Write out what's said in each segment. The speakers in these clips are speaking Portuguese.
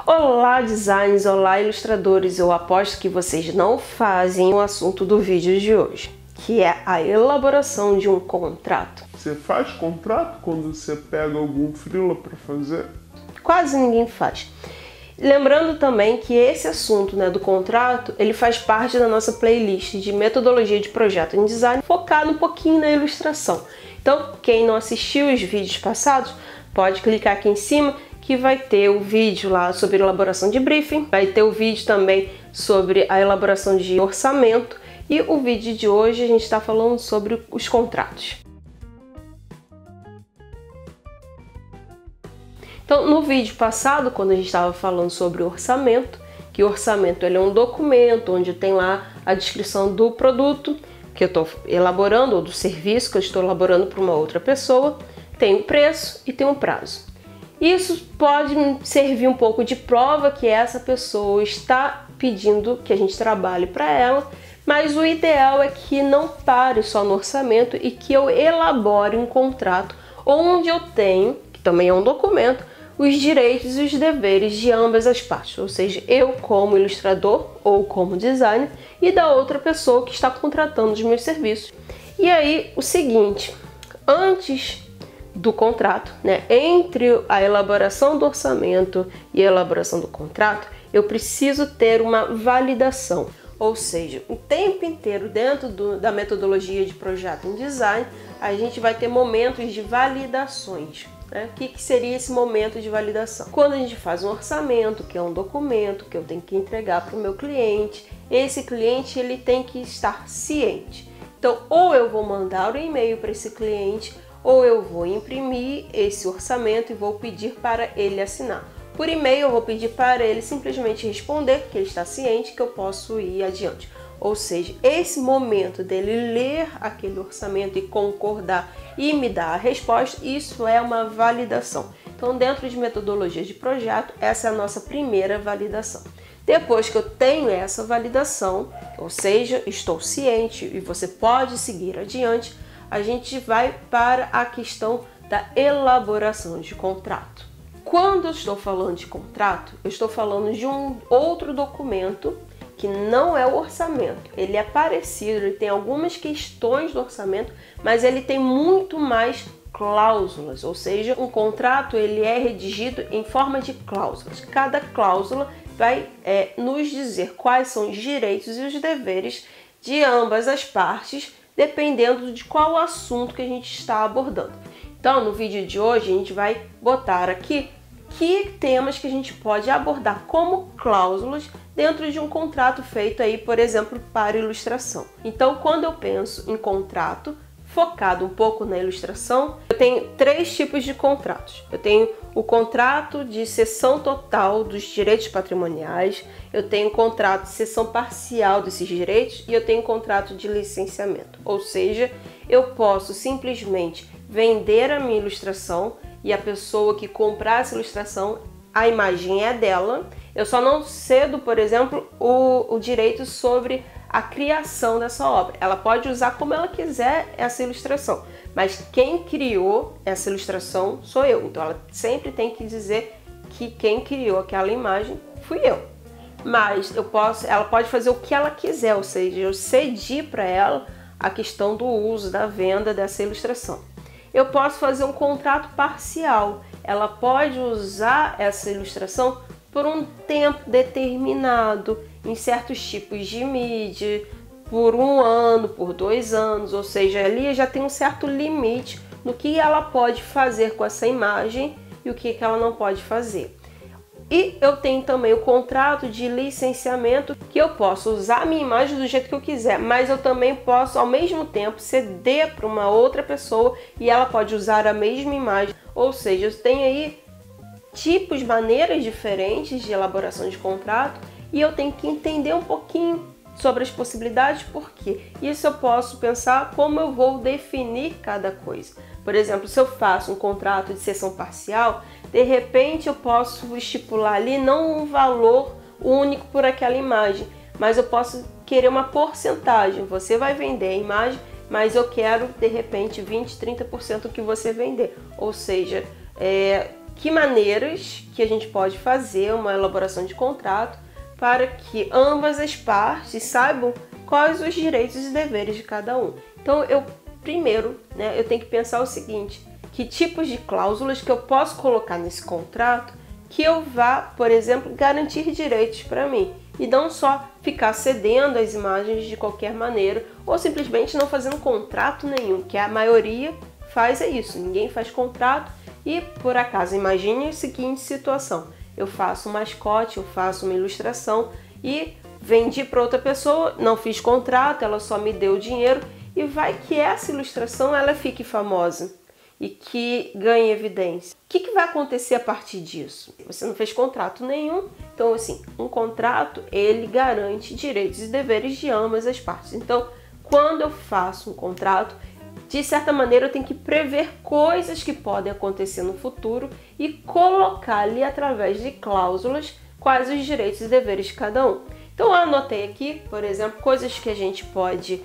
Olá designers, olá ilustradores, eu aposto que vocês não fazem o assunto do vídeo de hoje, que é a elaboração de um contrato. Você faz contrato quando você pega algum freela para fazer? Quase ninguém faz. Lembrando também que esse assunto do contrato, ele faz parte da nossa playlist de metodologia de projeto em design, focado um pouquinho na ilustração. Então, quem não assistiu os vídeos passados, pode clicar aqui em cima que vai ter o vídeo lá sobre elaboração de briefing, vai ter o vídeo também sobre a elaboração de orçamento e o vídeo de hoje a gente está falando sobre os contratos. Então, no vídeo passado, quando a gente estava falando sobre orçamento, que o orçamento ele é um documento onde tem lá a descrição do produto que eu estou elaborando ou do serviço que eu estou elaborando para uma outra pessoa, tem o preço e tem um prazo. Isso pode servir um pouco de prova que essa pessoa está pedindo que a gente trabalhe para ela, mas o ideal é que não pare só no orçamento e que eu elabore um contrato onde eu tenho, que também é um documento, os direitos e os deveres de ambas as partes, ou seja, eu como ilustrador ou como designer e da outra pessoa que está contratando os meus serviços. E aí, o seguinte, antes do contrato, entre a elaboração do orçamento e a elaboração do contrato, eu preciso ter uma validação. Ou seja, o tempo inteiro dentro da metodologia de projeto em design, a gente vai ter momentos de validações. O que seria esse momento de validação? Quando a gente faz um orçamento, que é um documento que eu tenho que entregar para o meu cliente, esse cliente ele tem que estar ciente. Então, ou eu vou mandar um e-mail para esse cliente, ou eu vou imprimir esse orçamento e vou pedir para ele assinar. Por e-mail eu vou pedir para ele simplesmente responder que ele está ciente que eu posso ir adiante. Ou seja, esse momento dele ler aquele orçamento e concordar e me dar a resposta, isso é uma validação. Então, dentro de metodologia de projeto, essa é a nossa primeira validação. Depois que eu tenho essa validação, ou seja, estou ciente e você pode seguir adiante, a gente vai para a questão da elaboração de contrato. Quando eu estou falando de contrato, eu estou falando de um outro documento que não é o orçamento. Ele é parecido, ele tem algumas questões do orçamento, mas ele tem muito mais cláusulas, ou seja, um contrato ele é redigido em forma de cláusulas. Cada cláusula vai nos dizer quais são os direitos e os deveres de ambas as partes, dependendo de qual assunto que a gente está abordando. Então, no vídeo de hoje, a gente vai botar aqui que temas que a gente pode abordar como cláusulas dentro de um contrato feito aí, por exemplo, para ilustração. Então, quando eu penso em contrato focado um pouco na ilustração, eu tenho três tipos de contratos. Eu tenho o contrato de cessão total dos direitos patrimoniais, eu tenho contrato de cessão parcial desses direitos e eu tenho contrato de licenciamento. Ou seja, eu posso simplesmente vender a minha ilustração e a pessoa que comprar essa ilustração, a imagem é dela. Eu só não cedo, por exemplo, o direito sobre a criação dessa obra. Ela pode usar como ela quiser essa ilustração, mas quem criou essa ilustração sou eu. Então ela sempre tem que dizer que quem criou aquela imagem fui eu. Mas ela pode fazer o que ela quiser, ou seja, eu cedi para ela a questão do uso, da venda dessa ilustração. Eu posso fazer um contrato parcial. Ela pode usar essa ilustração por um tempo determinado, em certos tipos de mídia, por 1 ano, por 2 anos, ou seja, ali já tem um certo limite no que ela pode fazer com essa imagem e o que ela não pode fazer. E eu tenho também o contrato de licenciamento, que eu posso usar a minha imagem do jeito que eu quiser, mas eu também posso, ao mesmo tempo, ceder para uma outra pessoa e ela pode usar a mesma imagem. Ou seja, eu tenho aí tipos, maneiras diferentes de elaboração de contrato e eu tenho que entender um pouquinho sobre as possibilidades, porque isso eu posso pensar como eu vou definir cada coisa. Por exemplo, se eu faço um contrato de cessão parcial, de repente eu posso estipular ali não um valor único por aquela imagem, mas eu posso querer uma porcentagem. Você vai vender a imagem, mas eu quero de repente 20, 30% que você vender. Ou seja, que maneiras que a gente pode fazer uma elaboração de contrato para que ambas as partes saibam quais os direitos e deveres de cada um. Então, primeiro, eu tenho que pensar o seguinte: que tipos de cláusulas que eu posso colocar nesse contrato que eu vá, por exemplo, garantir direitos para mim e não só ficar cedendo as imagens de qualquer maneira ou simplesmente não fazendo contrato nenhum, que a maioria faz isso, ninguém faz contrato. E por acaso, imagine a seguinte situação: eu faço um mascote, eu faço uma ilustração e vendi para outra pessoa, não fiz contrato, ela só me deu o dinheiro, e vai que essa ilustração ela fique famosa e que ganhe evidência. O que vai acontecer a partir disso? Você não fez contrato nenhum, então assim, um contrato ele garante direitos e deveres de ambas as partes. Então, quando eu faço um contrato, de certa maneira eu tenho que prever coisas que podem acontecer no futuro e colocar ali através de cláusulas quais os direitos e deveres de cada um. Então eu anotei aqui, por exemplo, coisas que a gente pode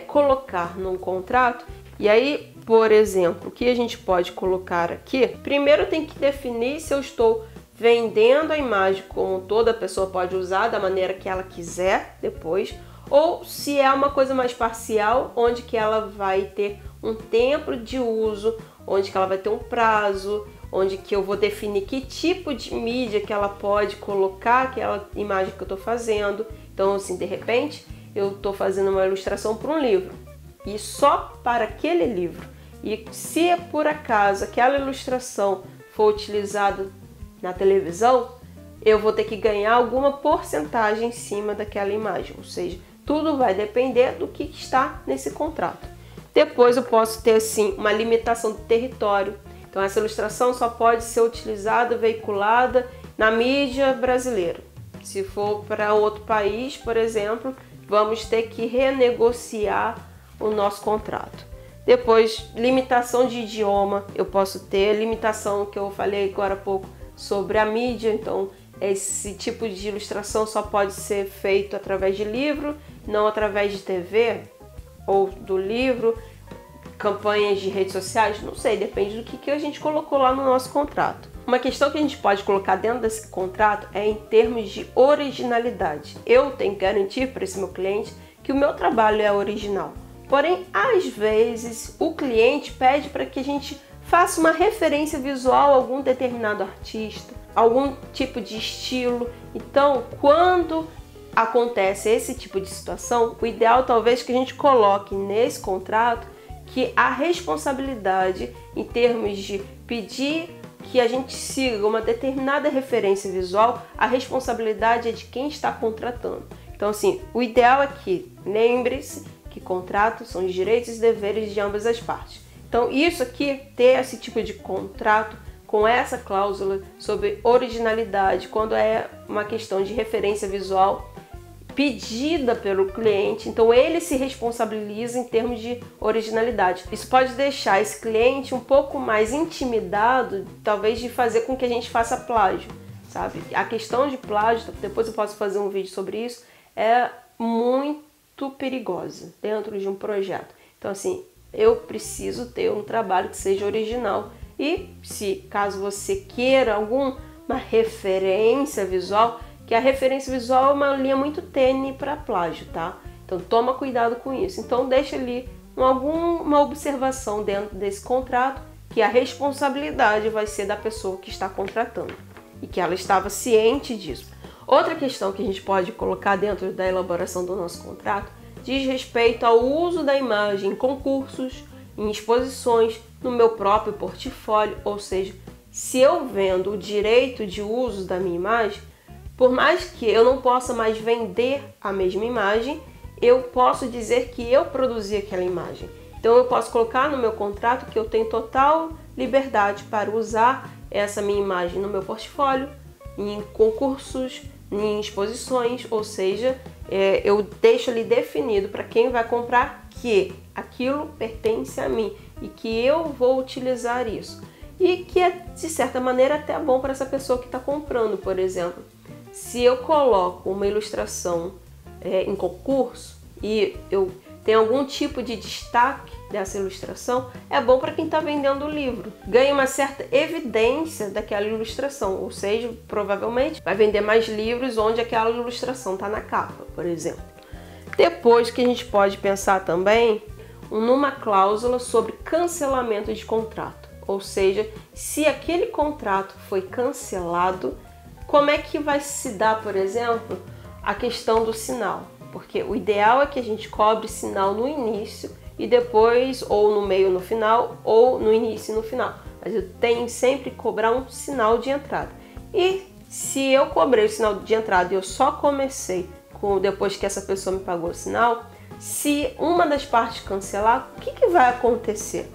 colocar num contrato. E aí, por exemplo, o que a gente pode colocar aqui? Primeiro eu tenho que definir se eu estou vendendo a imagem como toda pessoa pode usar da maneira que ela quiser depois, ou se é uma coisa mais parcial, onde que ela vai ter um tempo de uso, onde que ela vai ter um prazo, onde que eu vou definir que tipo de mídia que ela pode colocar aquela imagem que eu estou fazendo. Então, assim, de repente, eu estou fazendo uma ilustração para um livro e só para aquele livro. E se por acaso aquela ilustração for utilizada na televisão, eu vou ter que ganhar alguma porcentagem em cima daquela imagem, ou seja, tudo vai depender do que está nesse contrato. Depois eu posso ter assim uma limitação do território. Então essa ilustração só pode ser utilizada, veiculada na mídia brasileira. Se for para outro país, por exemplo, vamos ter que renegociar o nosso contrato. Depois, limitação de idioma. Eu posso ter limitação que eu falei agora há pouco sobre a mídia. Então esse tipo de ilustração só pode ser feito através de livro, não através de TV ou do livro, campanhas de redes sociais, não sei, depende do que a gente colocou lá no nosso contrato. Uma questão que a gente pode colocar dentro desse contrato é em termos de originalidade. Eu tenho que garantir para esse meu cliente que o meu trabalho é original. Porém, às vezes, o cliente pede para que a gente faça uma referência visual a algum determinado artista, algum tipo de estilo. Então, quando acontece esse tipo de situação, o ideal talvez que a gente coloque nesse contrato que a responsabilidade em termos de pedir que a gente siga uma determinada referência visual, a responsabilidade é de quem está contratando. Então, assim, o ideal é que lembre-se que contratos são os direitos e deveres de ambas as partes. Então, isso aqui, ter esse tipo de contrato com essa cláusula sobre originalidade, quando é uma questão de referência visual pedida pelo cliente, então ele se responsabiliza em termos de originalidade. Isso pode deixar esse cliente um pouco mais intimidado, talvez, de fazer com que a gente faça plágio, sabe? A questão de plágio, depois eu posso fazer um vídeo sobre isso, é muito perigosa dentro de um projeto. Então, assim, eu preciso ter um trabalho que seja original. E se caso você queira alguma referência visual, que a referência visual é uma linha muito tênue para plágio, tá? Então toma cuidado com isso. Então deixa ali alguma observação dentro desse contrato que a responsabilidade vai ser da pessoa que está contratando e que ela estava ciente disso. Outra questão que a gente pode colocar dentro da elaboração do nosso contrato diz respeito ao uso da imagem em concursos, em exposições, no meu próprio portfólio, ou seja, se eu vendo o direito de uso da minha imagem, por mais que eu não possa mais vender a mesma imagem, eu posso dizer que eu produzi aquela imagem. Então eu posso colocar no meu contrato que eu tenho total liberdade para usar essa minha imagem no meu portfólio, em concursos, em exposições, ou seja, eu deixo ali definido para quem vai comprar que aquilo pertence a mim e que eu vou utilizar isso. E que é, de certa maneira, até bom para essa pessoa que está comprando, por exemplo. Se eu coloco uma ilustração em concurso e eu tenho algum tipo de destaque dessa ilustração, é bom para quem está vendendo o livro. Ganha uma certa evidência daquela ilustração, ou seja, provavelmente vai vender mais livros onde aquela ilustração está na capa, por exemplo. Depois que a gente pode pensar também numa cláusula sobre cancelamento de contrato, ou seja, se aquele contrato foi cancelado, como é que vai se dar, por exemplo, a questão do sinal? Porque o ideal é que a gente cobre sinal no início e depois, ou no meio no final, ou no início e no final. Mas eu tenho sempre que cobrar um sinal de entrada. E se eu cobrei o sinal de entrada e eu só comecei depois que essa pessoa me pagou o sinal, se uma das partes cancelar, o que vai acontecer?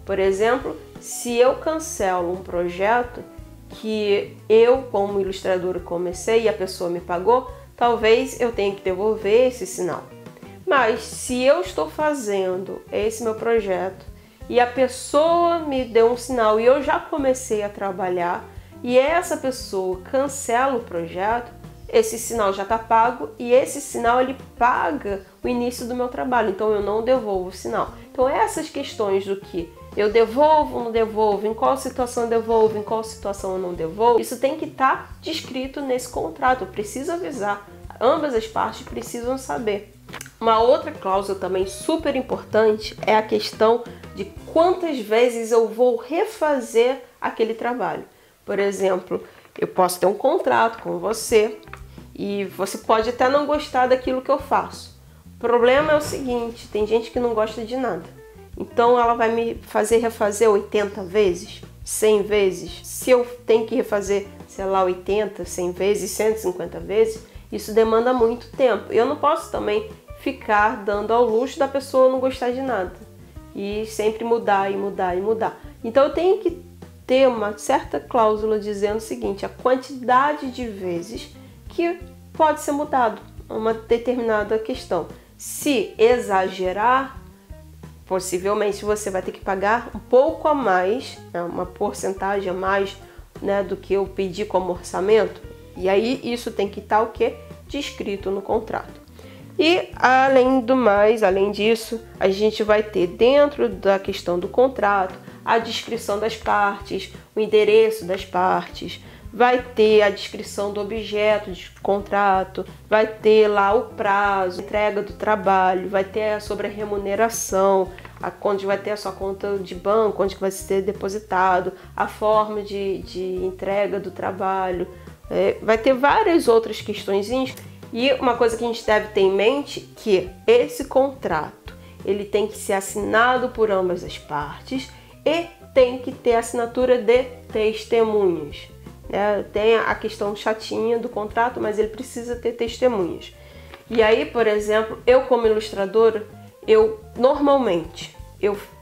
Por exemplo, se eu cancelo um projeto que eu, como ilustradora, comecei e a pessoa me pagou, talvez eu tenha que devolver esse sinal. Mas se eu estou fazendo esse meu projeto e a pessoa me deu um sinal e eu já comecei a trabalhar e essa pessoa cancela o projeto, esse sinal já está pago e esse sinal ele paga o início do meu trabalho, então eu não devolvo o sinal. Então essas questões do que eu devolvo, não devolvo, em qual situação eu devolvo, em qual situação eu não devolvo, isso tem que estar descrito nesse contrato, eu preciso avisar, ambas as partes precisam saber. Uma outra cláusula também super importante é a questão de quantas vezes eu vou refazer aquele trabalho. Por exemplo, eu posso ter um contrato com você e você pode até não gostar daquilo que eu faço. O problema é o seguinte, tem gente que não gosta de nada. Então ela vai me fazer refazer 80 vezes, 100 vezes. Se eu tenho que refazer, sei lá, 80, 100 vezes, 150 vezes, isso demanda muito tempo. Eu não posso também ficar dando ao luxo da pessoa não gostar de nada e sempre mudar e mudar e mudar. Então eu tenho que ter uma certa cláusula dizendo o seguinte, a quantidade de vezes que pode ser mudado uma determinada questão. Se exagerar, possivelmente você vai ter que pagar um pouco a mais, né, uma porcentagem a mais, né, do que eu pedi como orçamento. E aí isso tem que estar o quê? Descrito no contrato. E além do mais, além disso, a gente vai ter dentro da questão do contrato a descrição das partes, o endereço das partes, vai ter a descrição do objeto de contrato, vai ter lá o prazo, a entrega do trabalho, vai ter sobre a remuneração, onde vai ter a sua conta de banco, onde vai ser depositado, a forma de entrega do trabalho, vai ter várias outras questõezinhas. E uma coisa que a gente deve ter em mente que esse contrato ele tem que ser assinado por ambas as partes e tem que ter assinatura de testemunhas. Tem a questão chatinha do contrato, mas ele precisa ter testemunhas. E aí, por exemplo, eu como ilustradora, normalmente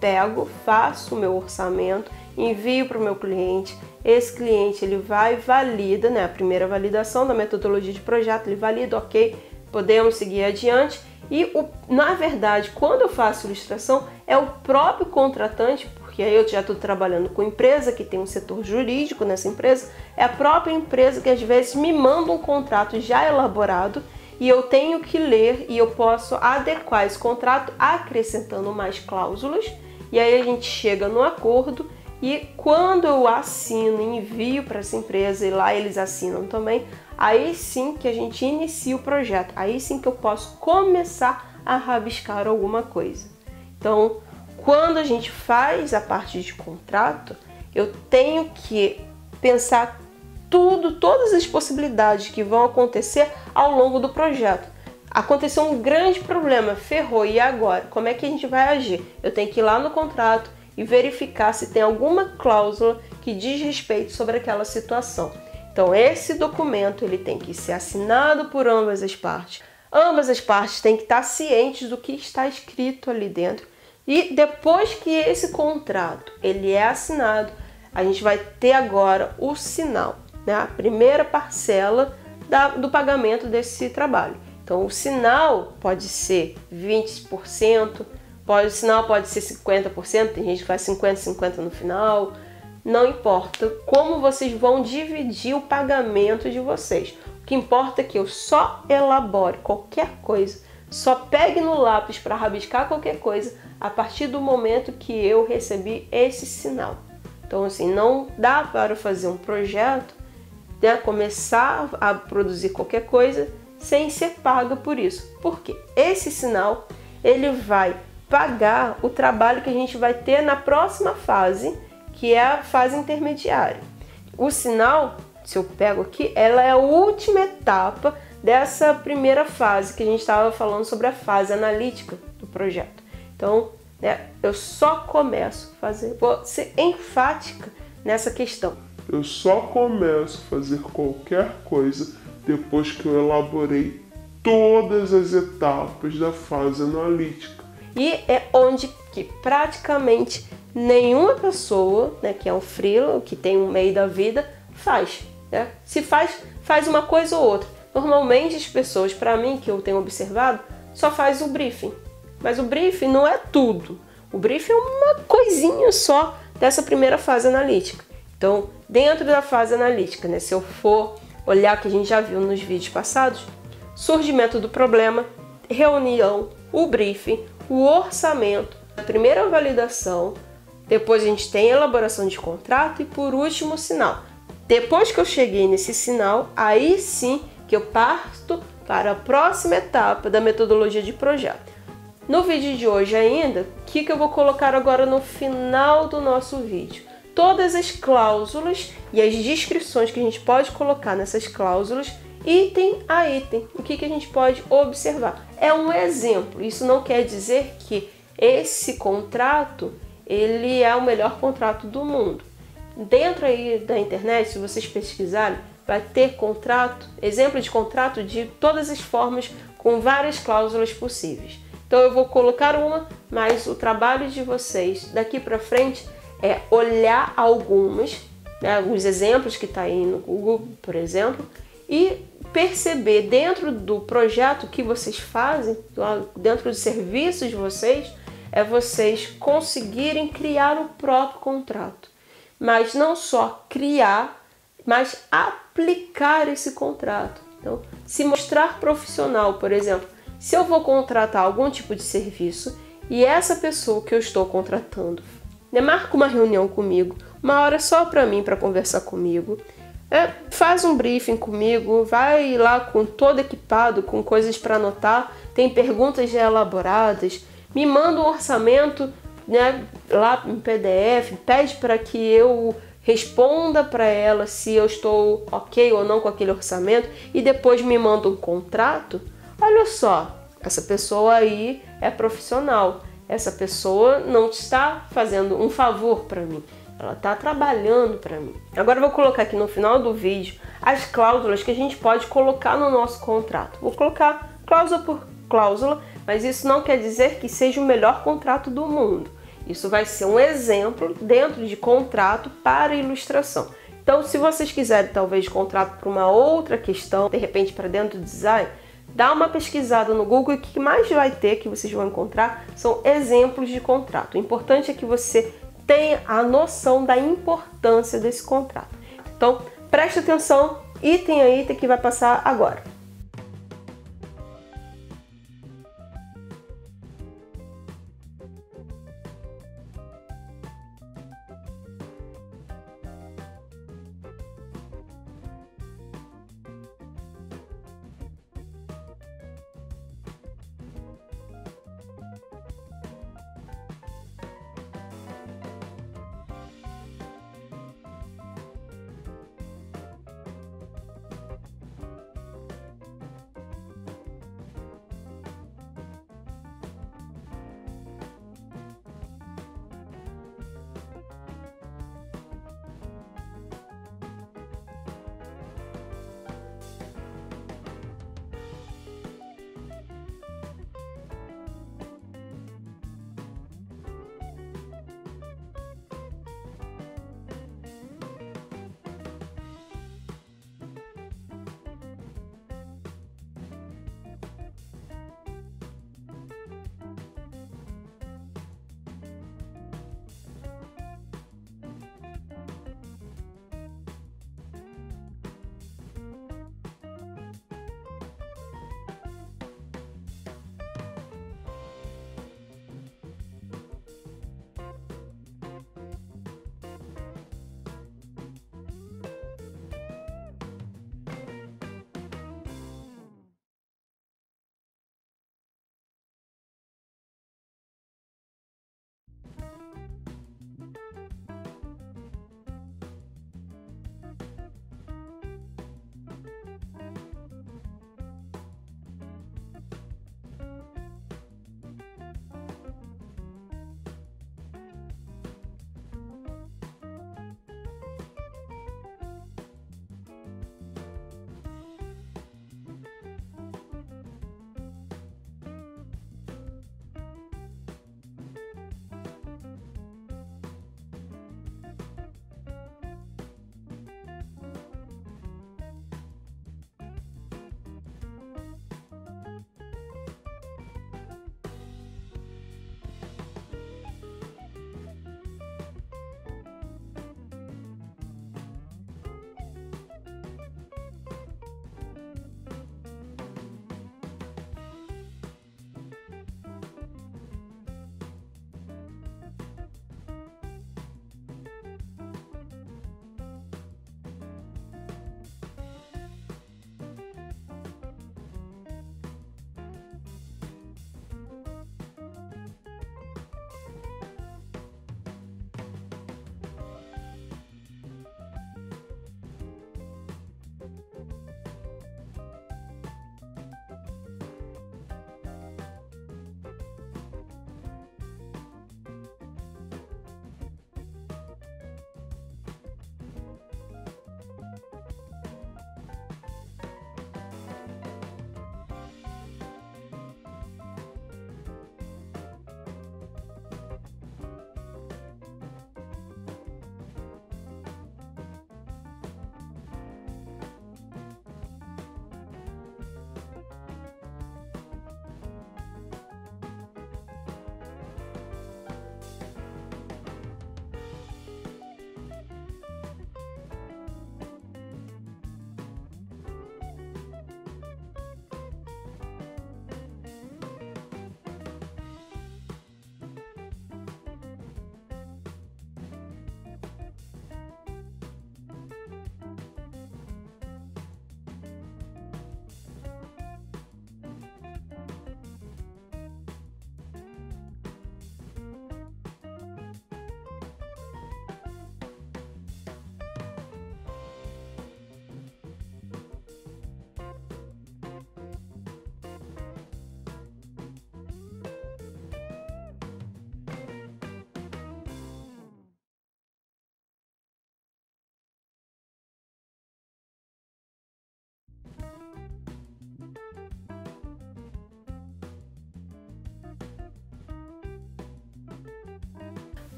pego, faço o meu orçamento, envio para o meu cliente. Esse cliente ele vai e valida, né, a primeira validação da metodologia de projeto, ele valida, ok, podemos seguir adiante. E na verdade, quando eu faço ilustração, é o próprio contratante, porque aí eu já estou trabalhando com empresa que tem um setor jurídico nessa empresa, é a própria empresa que às vezes me manda um contrato já elaborado e eu tenho que ler e eu posso adequar esse contrato acrescentando mais cláusulas e aí a gente chega no acordo. E quando eu assino e envio para essa empresa e lá eles assinam também, aí sim que a gente inicia o projeto, aí sim que eu posso começar a rabiscar alguma coisa. Então, quando a gente faz a parte de contrato, eu tenho que pensar todas as possibilidades que vão acontecer ao longo do projeto. Aconteceu um grande problema, ferrou, e agora? Como é que a gente vai agir? Eu tenho que ir lá no contrato e verificar se tem alguma cláusula que diz respeito sobre aquela situação. Então esse documento ele tem que ser assinado por ambas as partes. Ambas as partes têm que estar cientes do que está escrito ali dentro. E depois que esse contrato ele é assinado, a gente vai ter agora o sinal, né? A primeira parcela do pagamento desse trabalho. Então o sinal pode ser 20%, o sinal pode ser 50%, tem gente que faz 50% no final, não importa como vocês vão dividir o pagamento de vocês. O que importa é que eu só elabore qualquer coisa, só pegue no lápis para rabiscar qualquer coisa a partir do momento que eu recebi esse sinal. Então, assim, não dá para fazer um projeto, né, começar a produzir qualquer coisa sem ser paga por isso. Porque esse sinal, ele vai pagar o trabalho que a gente vai ter na próxima fase, que é a fase intermediária. O sinal, se eu pego aqui, ela é a última etapa dessa primeira fase que a gente estava falando sobre a fase analítica do projeto. Então, né, eu só começo a fazer, vou ser enfática nessa questão. Eu só começo a fazer qualquer coisa depois que eu elaborei todas as etapas da fase analítica. E é onde que praticamente nenhuma pessoa, né, que é um freelancer, que tem um meio da vida, faz. Né? Se faz uma coisa ou outra. Normalmente as pessoas, para mim, que eu tenho observado, só faz o briefing. Mas o briefing não é tudo. O briefing é uma coisinha só dessa primeira fase analítica. Então, dentro da fase analítica, né, se eu for olhar o que a gente já viu nos vídeos passados, surgimento do problema, reunião, o briefing, o orçamento, a primeira validação, depois a gente tem a elaboração de contrato e, por último, o sinal. Depois que eu cheguei nesse sinal, aí sim que eu parto para a próxima etapa da metodologia de projeto. No vídeo de hoje ainda, o que eu vou colocar agora no final do nosso vídeo? Todas as cláusulas e as descrições que a gente pode colocar nessas cláusulas, item a item. O que a gente pode observar? É um exemplo. Isso não quer dizer que esse contrato ele é o melhor contrato do mundo. Dentro aí da internet, se vocês pesquisarem, vai ter contrato, exemplo de contrato de todas as formas, com várias cláusulas possíveis. Então eu vou colocar uma, mas o trabalho de vocês daqui para frente é olhar algumas, né, alguns exemplos que está aí no Google, por exemplo, e perceber dentro do projeto que vocês fazem, dentro dos serviços de vocês, é vocês conseguirem criar o próprio contrato. Mas não só criar, mas aplicar esse contrato. Então, se mostrar profissional, por exemplo, se eu vou contratar algum tipo de serviço e essa pessoa que eu estou contratando, né, marca uma reunião comigo, uma hora só para mim, para conversar comigo, faz um briefing comigo, vai lá com todo equipado, com coisas para anotar, tem perguntas já elaboradas, me manda um orçamento, né, lá em PDF, pede para que eu responda para ela se eu estou ok ou não com aquele orçamento e depois me manda um contrato. Olha só, essa pessoa aí é profissional, essa pessoa não está fazendo um favor para mim, ela está trabalhando para mim. Agora eu vou colocar aqui no final do vídeo as cláusulas que a gente pode colocar no nosso contrato. Vou colocar cláusula por cláusula, mas isso não quer dizer que seja o melhor contrato do mundo. Isso vai ser um exemplo dentro de contrato para ilustração. Então, se vocês quiserem talvez contrato para uma outra questão, de repente para dentro do design, dá uma pesquisada no Google e o que mais vai ter, que vocês vão encontrar, são exemplos de contrato. O importante é que você tenha a noção da importância desse contrato. Então, preste atenção, item a item que vai passar agora.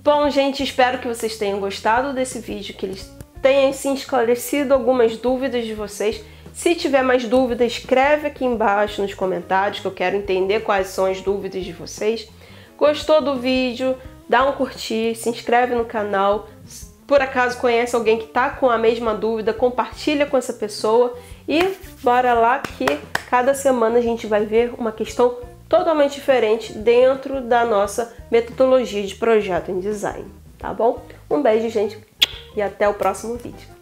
Bom, gente, espero que vocês tenham gostado desse vídeo, que eles tenham sim esclarecido algumas dúvidas de vocês. Se tiver mais dúvidas, escreve aqui embaixo nos comentários, que eu quero entender quais são as dúvidas de vocês. Gostou do vídeo? Dá um curtir, se inscreve no canal. Por acaso conhece alguém que está com a mesma dúvida, compartilha com essa pessoa. E bora lá que cada semana a gente vai ver uma questão totalmente diferente dentro da nossa metodologia de projeto em design, tá bom? Um beijo, gente, e até o próximo vídeo.